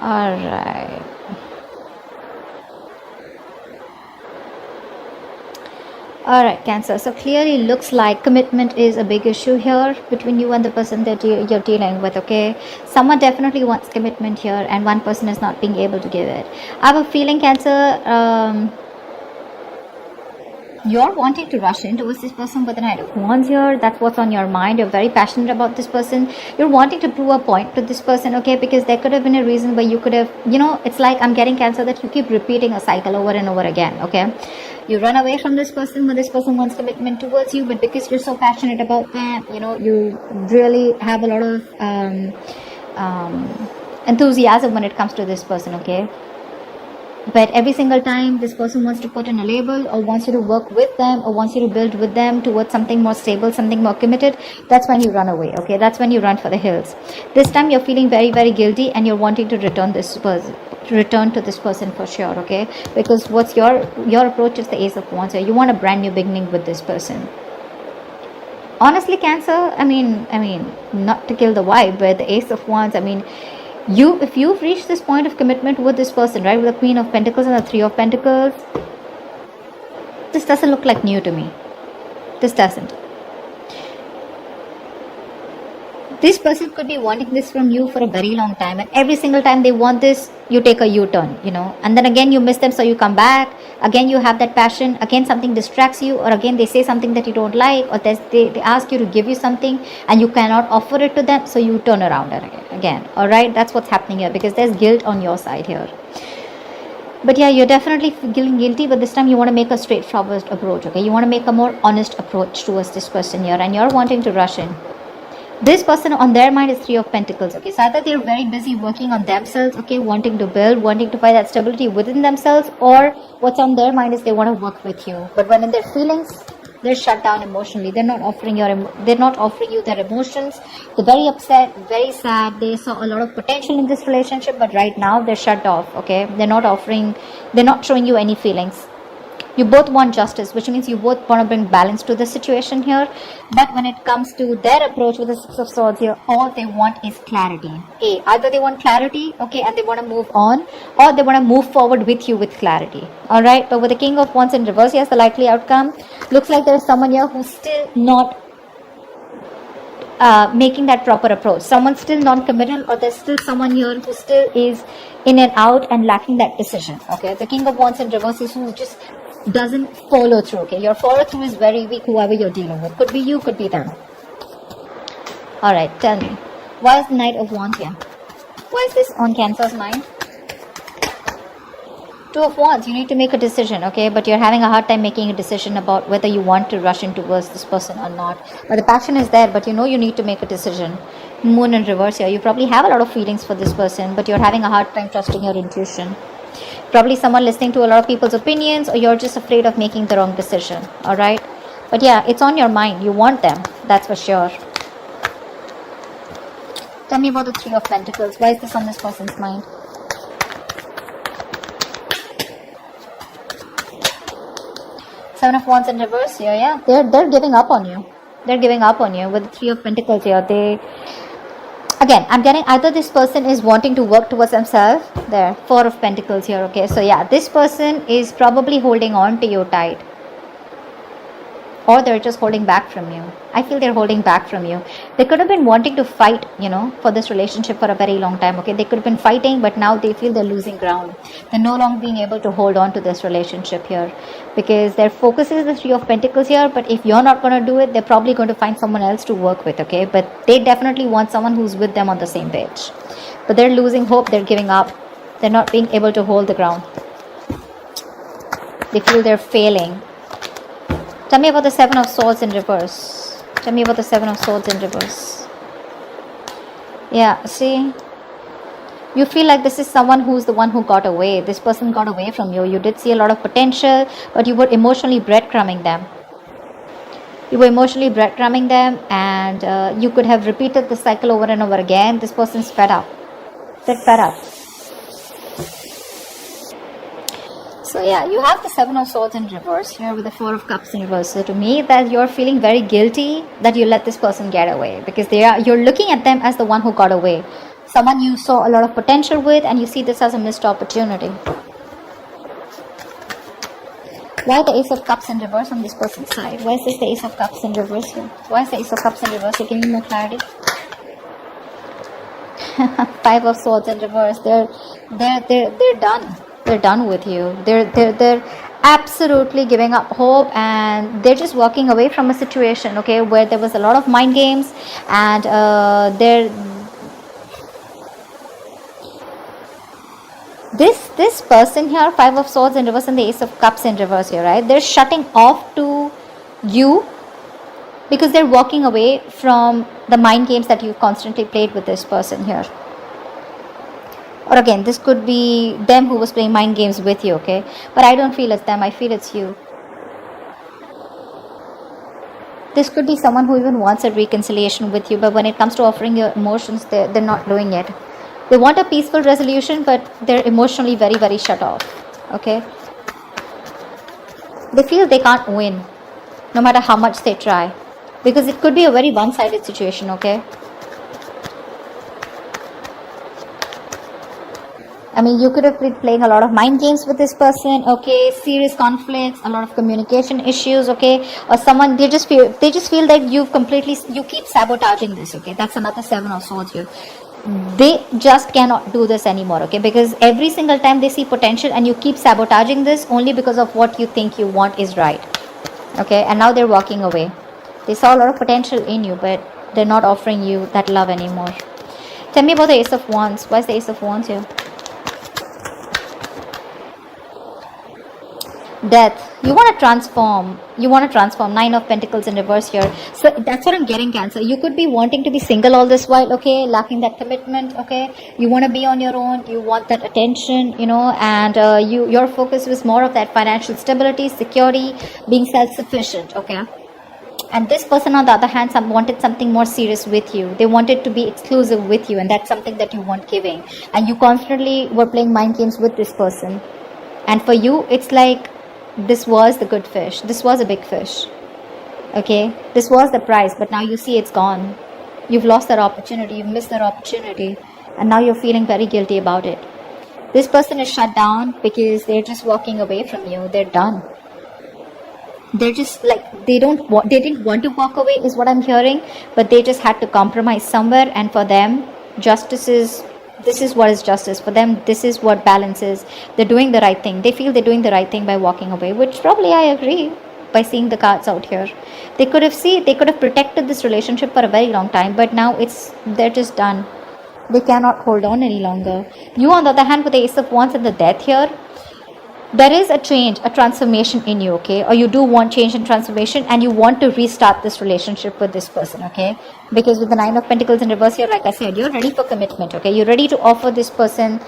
All right. All right, Cancer. So clearly looks like commitment is a big issue here between you and the person that you're dealing with, okay? Someone definitely wants commitment here and one person is not being able to give it. I have a feeling, Cancer, you're wanting to rush in towards this person with the Knight of Wands here. That's what's on your mind. You're very passionate about this person. You're wanting to prove a point to this person, okay? Because there could have been a reason where you could have, it's like I'm getting Cancer that you keep repeating a cycle over and over again, okay? You run away from this person when this person wants commitment towards you, but because you're so passionate about that, you really have a lot of enthusiasm when it comes to this person, okay? But every single time this person wants to put in a label or wants you to work with them or wants you to build with them towards something more stable, something more committed, that's when you run away, okay? That's when you run for the hills. This time you're feeling very, very guilty and you're wanting to return to this person for sure, okay? Because what's your approach is the Ace of Wands here. You want a brand new beginning with this person. Honestly, Cancer, I mean, not to kill the vibe, but the Ace of Wands, if you've reached this point of commitment with this person, right, with the Queen of Pentacles and the Three of Pentacles, this doesn't look like new to me. This doesn't. This person could be wanting this from you for a very long time, and every single time they want this, you take a U-turn, and then again you miss them, so you come back. Again you have that passion, again something distracts you, or again they say something that you don't like, or they ask you to give you something and you cannot offer it to them, so you turn around again. All right, that's what's happening here, because there's guilt on your side here. But yeah, you're definitely feeling guilty, but this time you want to make a straightforward approach, okay? You want to make a more honest approach towards this person here, and you're wanting to rush in. This person, on their mind, is Three of Pentacles, okay? So either they're very busy working on themselves, okay, wanting to build, wanting to find that stability within themselves, or what's on their mind is they want to work with you. But when in their feelings, they're shut down emotionally. They're not offering you their emotions. They're very upset, very sad. They saw a lot of potential in this relationship, but right now they're shut off, okay? They're not showing you any feelings. You both want justice, which means you both want to bring balance to the situation here. But when it comes to their approach with the Six of Swords here, all they want is clarity. Either they want clarity, okay, and they want to move on, or they want to move forward with you with clarity. All right, but with the King of Wands in reverse, yes, the likely outcome looks like there's someone here who's still not making that proper approach. Someone's still non-committal, or there's still someone here who still is in and out and lacking that decision. Okay, the King of Wands in reverse is who just doesn't follow through. Okay, your follow through is very weak, whoever you're dealing with. Could be you, could be them. Alright, tell me, why is the Knight of Wands here? Why is this on Cancer's mind? Two of Wands, you need to make a decision, okay? But you're having a hard time making a decision about whether you want to rush in towards this person or not. But the passion is there, but you need to make a decision. Moon in reverse here. You probably have a lot of feelings for this person, but you're having a hard time trusting your intuition. Probably someone listening to a lot of people's opinions, or you're just afraid of making the wrong decision. Alright? But yeah, it's on your mind. You want them. That's for sure. Tell me about the Three of Pentacles. Why is this on this person's mind? Seven of Wands in reverse here, yeah. They're giving up on you. They're giving up on you with the Three of Pentacles here. Again, I'm getting either this person is wanting to work towards themselves. There, Four of Pentacles here, okay. So yeah, this person is probably holding on to you tight. Or they're just holding back from you. I feel they're holding back from you. They could have been wanting to fight, for this relationship for a very long time, okay. They could have been fighting, but now they feel they're losing ground. They're no longer being able to hold on to this relationship here, because their focus is the Three of Pentacles here. But if you're not going to do it, they're probably going to find someone else to work with, okay. But they definitely want someone who's with them on the same page. But they're losing hope. They're giving up. They're not being able to hold the ground. They feel they're failing. Tell me about the Seven of Swords in reverse. Tell me about the Seven of Swords in reverse. Yeah, see? You feel like this is someone who's the one who got away. This person got away from you. You did see a lot of potential, but you were emotionally breadcrumbing them. You were emotionally breadcrumbing them, and you could have repeated the cycle over and over again. This person's fed up. They're fed up. So yeah, you have the Seven of Swords in reverse here with the Four of Cups in reverse. So to me, that you're feeling very guilty that you let this person get away, because you're looking at them as the one who got away. someone you saw a lot of potential with, and you see this as a missed opportunity. Why the Ace of Cups in reverse on this person's side? Why is this the Ace of Cups in reverse here? Why is the Ace of Cups in reverse? Give me more clarity. Five of Swords in reverse. They're done. They're done with you. They're absolutely giving up hope, and they're just walking away from a situation, okay, where there was a lot of mind games, and this person here, Five of Swords in reverse and the Ace of Cups in reverse here, right? They're shutting off to you because they're walking away from the mind games that you've constantly played with this person here. Or again, this could be them who was playing mind games with you, okay? But I don't feel it's them, I feel it's you. This could be someone who even wants a reconciliation with you, but when it comes to offering your emotions, they're not doing it. They want a peaceful resolution, but they're emotionally very, very shut off, okay? They feel they can't win, no matter how much they try. Because it could be a very one-sided situation, okay? I mean, you could have been playing a lot of mind games with this person, okay? Serious conflicts, a lot of communication issues, okay? Or someone, they just feel that you keep sabotaging this, okay? That's another Seven of Swords here. They just cannot do this anymore, okay? Because every single time they see potential and you keep sabotaging this only because of what you think you want is right, okay? And now they're walking away. They saw a lot of potential in you, but they're not offering you that love anymore. Tell me about the Ace of Wands. Why is the Ace of Wands here? Death. You want to transform. Nine of Pentacles in reverse here. So that's what I'm getting, Cancer. You could be wanting to be single all this while, okay? Lacking that commitment, okay? You want to be on your own. You want that attention, you know, and your focus was more of that financial stability, security, being self-sufficient, okay? And this person, on the other hand, wanted something more serious with you. They wanted to be exclusive with you, and that's something that you weren't giving. And you constantly were playing mind games with this person. And for you, it's like, this was the good fish. This was a big fish. Okay? This was the prize, but now you see it's gone. You've lost that opportunity. You've missed that opportunity. And now you're feeling very guilty about it. This person is shut down because they're just walking away from you. They're done. They're just like, they didn't want to walk away is what I'm hearing, but they just had to compromise somewhere. And for them, this is what is justice. For them, this is what balance is. They're doing the right thing. They feel they're doing the right thing by walking away, which probably I agree by seeing the cards out here. They could have protected this relationship for a very long time, but now they're just done. They cannot hold on any longer. You, on the other hand, with the Ace of Wands and the Death here, there is a change, a transformation in you, okay? Or you do want change and transformation, and you want to restart this relationship with this person, okay? Because with the Nine of Pentacles in reverse here, like I said, you're ready for commitment, okay? You're ready to offer this person,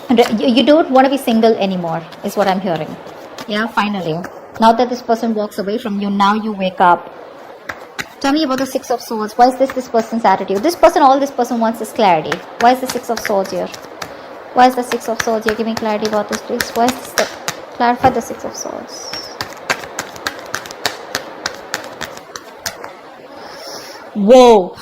you don't want to be single anymore, is what I'm hearing. Yeah, finally. Now that this person walks away from you, now you wake up. Tell me about the Six of Swords. Why is this person's attitude? All this person wants is clarity. Why is the Six of Swords here? Why is the Six of Swords here? Give me clarity about this, please. Why is this? Clarify the Six of Swords. Whoa.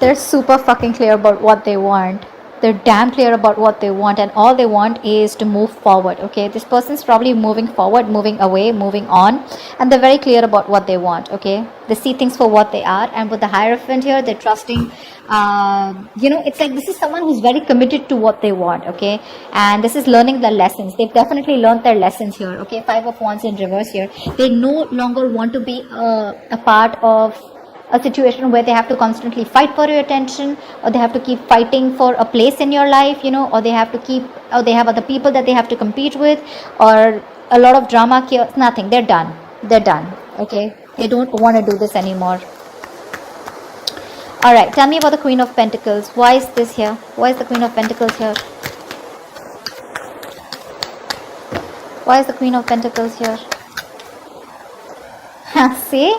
They're super fucking clear about what they want. They're damn clear about what they want, and all they want is to move forward, okay? This person's probably moving forward, moving away, moving on, and they're very clear about what they want, okay? They see things for what they are, and with the Hierophant here, they're trusting, it's like this is someone who's very committed to what they want, okay? And this is learning their lessons. They've definitely learned their lessons here, okay? Five of Wands in reverse here. They no longer want to be a part of a situation where they have to constantly fight for your attention, or they have to keep fighting for a place in your life, or they have other people that they have to compete with, or a lot of drama, chaos. Nothing. They're done, okay? They don't want to do this anymore. All right, tell me about the Queen of Pentacles. Why is this here? Why is the Queen of Pentacles here? Why is the Queen of Pentacles here? See?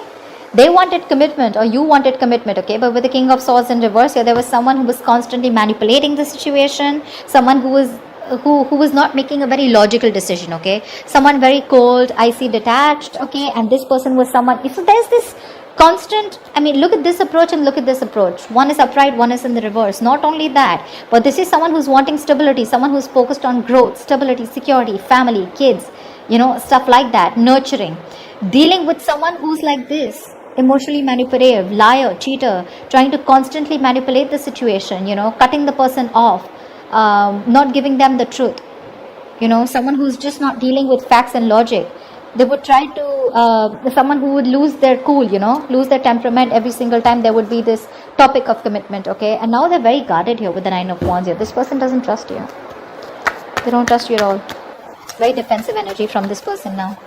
They wanted commitment, or you wanted commitment, okay? But with the King of Swords in reverse here, there was someone who was constantly manipulating the situation, someone who was not making a very logical decision, okay? Someone very cold, icy, detached, okay? And this person was someone, so there's this constant, I mean, look at this approach and look at this approach. One is upright, one is in the reverse. Not only that, but this is someone who's wanting stability, someone who's focused on growth, stability, security, family, kids, stuff like that, nurturing. Dealing with someone who's like this, emotionally manipulative, liar, cheater, trying to constantly manipulate the situation, cutting the person off, not giving them the truth. Someone who's just not dealing with facts and logic. They would try to, someone who would lose their cool, lose their temperament every single time there would be this topic of commitment, okay? And now they're very guarded here with the Nine of Wands here. This person doesn't trust you. They don't trust you at all. Very defensive energy from this person now.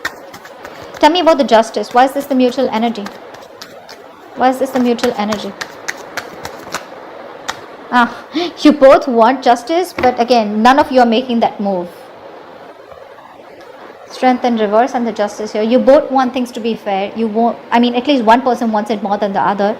Tell me about the Justice. Why is this the mutual energy? Why is this the mutual energy? You both want justice, but again, none of you are making that move. Strength in reverse and the Justice here. You both want things to be fair. You won't, at least one person wants it more than the other.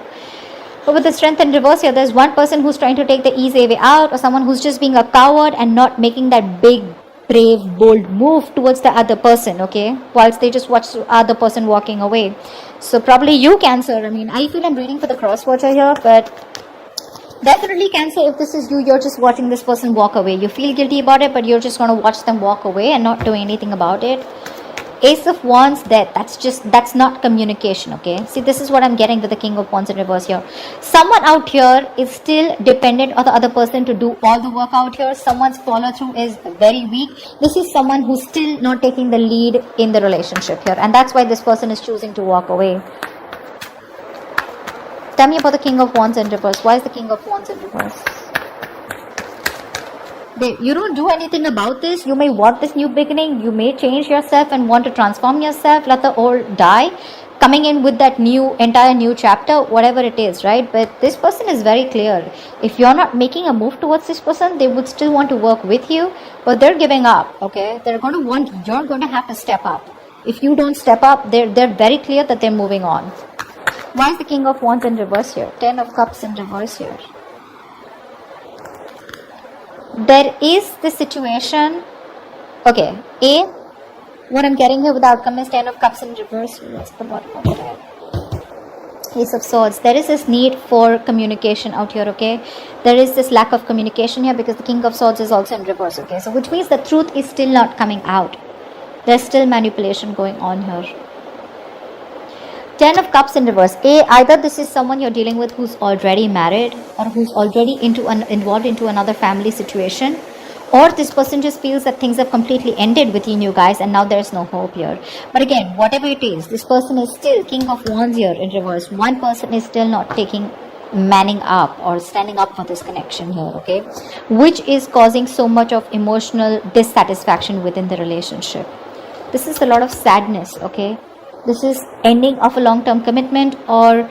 But with the Strength in reverse here, there's one person who's trying to take the easy way out, or someone who's just being a coward and not making that big, brave, bold move towards the other person, okay? Whilst they just watch the other person walking away. So probably you, Cancer. I feel I'm reading for the cross watcher here, but definitely Cancer, if this is you, you're just watching this person walk away. You feel guilty about it, but you're just going to watch them walk away and not do anything about it. Ace of Wands, that's not communication, okay? See, this is what I'm getting with the King of Wands in reverse here. Someone out here is still dependent on the other person to do all the work out here. Someone's follow-through is very weak. This is someone who's still not taking the lead in the relationship here. And that's why this person is choosing to walk away. Tell me about the King of Wands in reverse. Why is the King of Wands in reverse? You don't do anything about this. You may want this new beginning. You may change yourself and want to transform yourself. Let the old die. Coming in with that entire new chapter, whatever it is, right? But this person is very clear. If you're not making a move towards this person, they would still want to work with you. But they're giving up, okay? You're going to have to step up. If you don't step up, they're very clear that they're moving on. Why is the King of Wands in reverse here? 10 of Cups in reverse here. There is this situation. Okay. What I'm getting here with the outcome is 10 of Cups in reverse. What's the bottom of it? Ace of Swords. There is this need for communication out here, okay? There is this lack of communication here because the King of Swords is also in reverse, okay? So which means the truth is still not coming out. There's still manipulation going on here. 10 of Cups in reverse. Either this is someone you're dealing with who's already married or who's already involved into another family situation, or this person just feels that things have completely ended between you guys and now there's no hope here. But again, whatever it is, this person is still King of Wands here in reverse. One person is still not manning up or standing up for this connection here, okay, which is causing so much of emotional dissatisfaction within the relationship. This is a lot of sadness, okay? This is ending of a long-term commitment, or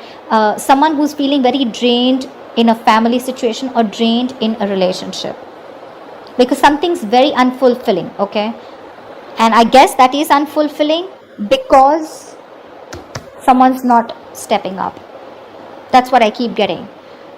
someone who's feeling very drained in a family situation or drained in a relationship because something's very unfulfilling, okay? And I guess that is unfulfilling because someone's not stepping up. That's what I keep getting.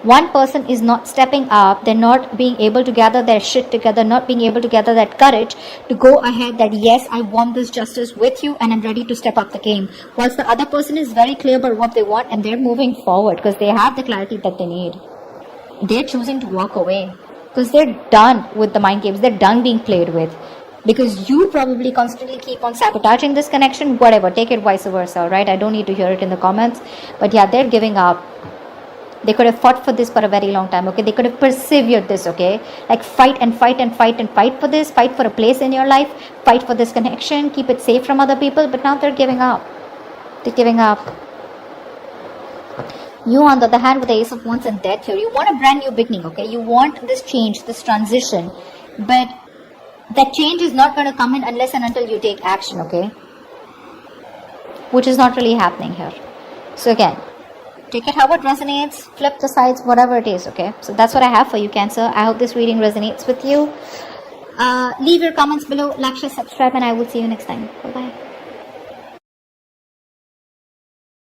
One person is not stepping up. They're not being able to gather their shit together, not being able to gather that courage to go ahead that, yes, I want this justice with you and I'm ready to step up the game. Whilst the other person is very clear about what they want and they're moving forward because they have the clarity that they need. They're choosing to walk away because they're done with the mind games. They're done being played with. Because you probably constantly keep on sabotaging this connection, whatever, take it vice versa, right? I don't need to hear it in the comments. But yeah, they're giving up. They could have fought for this for a very long time, okay? They could have persevered this, okay? Like fight and fight and fight and fight for this. Fight for a place in your life. Fight for this connection. Keep it safe from other people. But now they're giving up. They're giving up. You, on the other hand, with the Ace of Wands and Death here, you want a brand new beginning, okay? You want this change, this transition. But that change is not going to come in unless and until you take action, okay? Which is not really happening here. So again, take it how it resonates, flip the sides, whatever it is, okay? So that's what I have for you, Cancer. I hope this reading resonates with you. Leave your comments below, like, share, subscribe, and I will see you next time. Bye-bye.